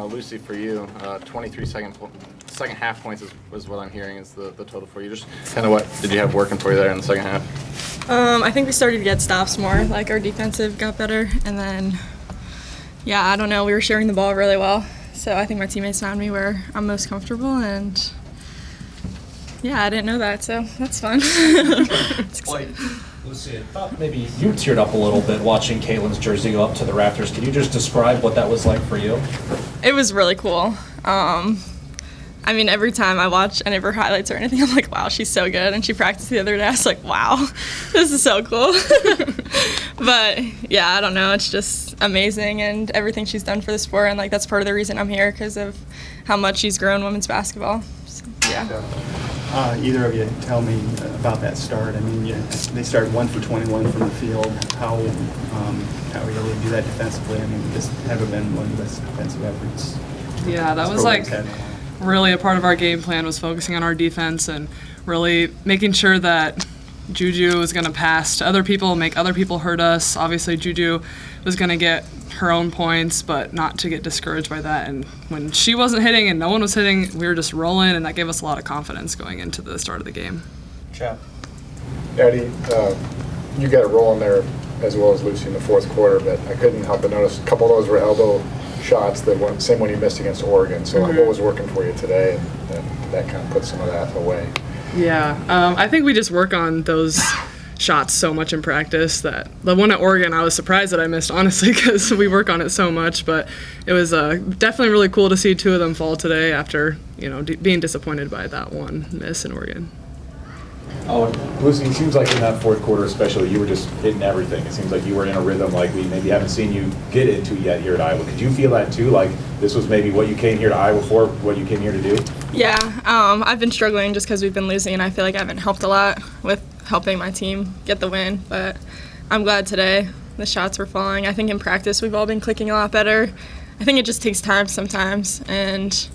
Lucy, for you, 23 second half points was what I'm hearing is the total for you. Just kind of what did you have working for you there in the second half? I think we started to get stops more. Like our defensive got better, and then I don't know, we were sharing the ball really well. So I think my teammates found me where I'm most comfortable, and I didn't know that, so that's fun. Lucy, I thought maybe you teared up a little bit watching Caitlin's jersey go up to the rafters. Can you just describe what that was like for you? It was really cool. I mean, every time I watch any of her highlights or anything, I'm like, wow, she's so good. And she practiced the other day. I was like, wow, this is so cool. But, I don't know. It's just amazing, and everything she's done for the sport. And, that's part of the reason I'm here, because of how much she's grown women's basketball. So, either of you tell me about that start. I mean, they started 1 for 21 from the field. How were you able to do that defensively? I mean, this never been one of the best defensive efforts. Yeah, that was really a part of our game plan, was focusing on our defense and really making sure that Juju was going to pass to other people, make other people hurt us. Obviously, Juju was going to get her own points, but not to get discouraged by that. And when she wasn't hitting and no one was hitting, we were just rolling, and that gave us a lot of confidence going into the start of the game. Jeff. Addy, you got it rolling there as well as Lucy in the fourth quarter, but I couldn't help but notice a couple of those were elbow shots, the same one you missed against Oregon. So what was working for you today, and that kind of put some of that away? Yeah, I think we just work on those shots so much in practice that the one at Oregon I was surprised that I missed, honestly, because we work on it so much. But it was definitely really cool to see two of them fall today after being disappointed by that one miss in Oregon. Oh, Lucy, it seems like in that fourth quarter especially, you were just hitting everything. It seems like you were in a rhythm like we maybe haven't seen you get into yet here at Iowa. Could you feel that too? Like this was maybe what you came here to Iowa for, what you came here to do? Yeah, I've been struggling just because we've been losing, and I feel like I haven't helped a lot with helping my team get the win. But I'm glad today the shots were falling. I think in practice we've all been clicking a lot better. I think it just takes time sometimes, and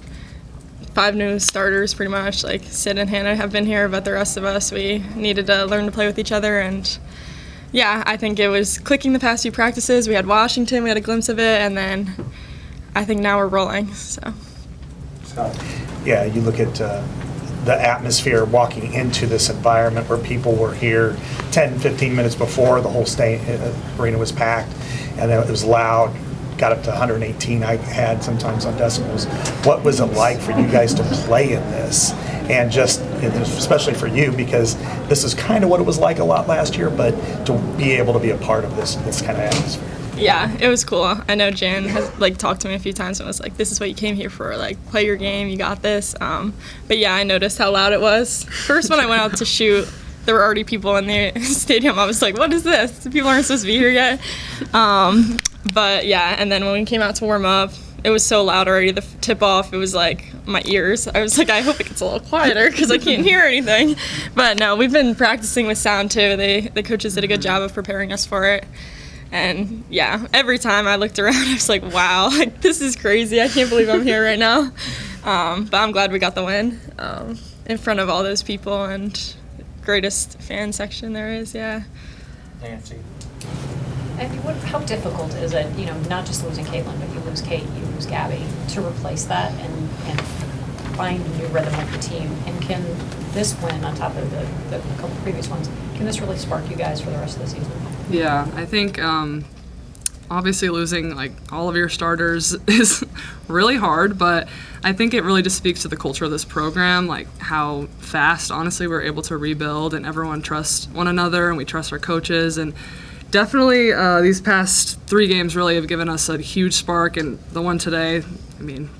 5 new starters pretty much, like Sid and Hannah have been here, but the rest of us, we needed to learn to play with each other. And I think it was clicking the past few practices. We had Washington, we had a glimpse of it, and then I think now we're rolling. So. Yeah, you look at the atmosphere walking into this environment where people were here 10, 15 minutes before the whole arena was packed, and it was loud. Got up to 118 I had sometimes on decibels. What was it like for you guys to play in this? And especially for you, because this is kind of what it was like a lot last year, but to be able to be a part of this kind of atmosphere. Yeah, it was cool. I know Jan has talked to me a few times and was like, this is what you came here for, play your game, you got this. But I noticed how loud it was. First, when I went out to shoot, there were already people in the stadium. I was like, what is this? People aren't supposed to be here yet. But and then when we came out to warm up, it was so loud already. The tip-off, it was my ears. I was like, I hope it gets a little quieter because I can't hear anything. But no, we've been practicing with sound too. The coaches did a good job of preparing us for it. And every time I looked around, I was like, wow, this is crazy. I can't believe I'm here right now. But I'm glad we got the win in front of all those people, and greatest fan section there is, Nancy. How difficult is it, not just losing Caitlin, but you lose Kate, you lose Gabby, to replace that and find a new rhythm of the team? And can this win, on top of the couple previous ones, can this really spark you guys for the rest of the season? Yeah, I think obviously losing all of your starters is really hard, but I think it really just speaks to the culture of this program, how fast, honestly, we're able to rebuild, and everyone trusts one another, and we trust our coaches. And definitely these past 3 games really have given us a huge spark, and the one today,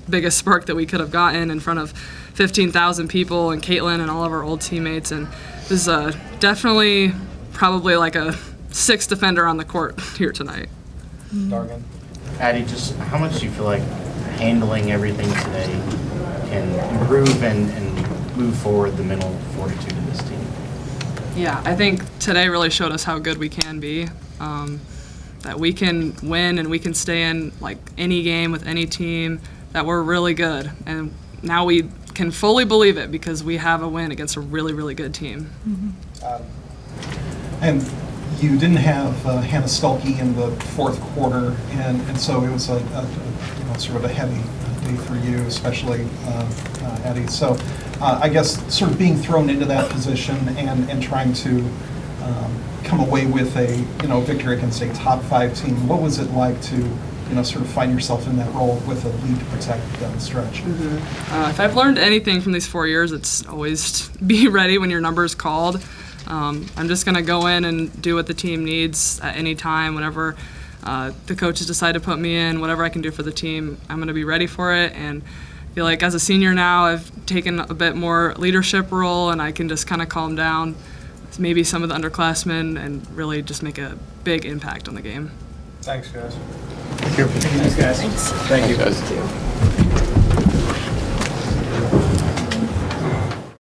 biggest spark that we could have gotten in front of 15,000 people and Caitlin and all of our old teammates. And this is definitely probably a 6th defender on the court here tonight. Dargan. Addy, just how much do you feel like handling everything today can improve and move forward the mental fortitude of this team? Yeah, I think today really showed us how good we can be, that we can win and we can stay in any game with any team, that we're really good. And now we can fully believe it because we have a win against a really, really good team. And you didn't have Hannah Stulke in the fourth quarter, and so it was a sort of a heavy day for you, especially Eddie. So I guess sort of being thrown into that position and trying to come away with a victory against a top 5 team. What was it like to sort of find yourself in that role with a lead to protect down the stretch? If I've learned anything from these 4 years, it's always be ready when your number is called. I'm just going to go in and do what the team needs at any time, whenever the coaches decide to put me in, whatever I can do for the team, I'm going to be ready for it. And I feel like as a senior now, I've taken a bit more leadership role, and I can just kind of calm down maybe some of the underclassmen and really just make a big impact on the game. Thanks, guys. Thanks, guys. Thank you.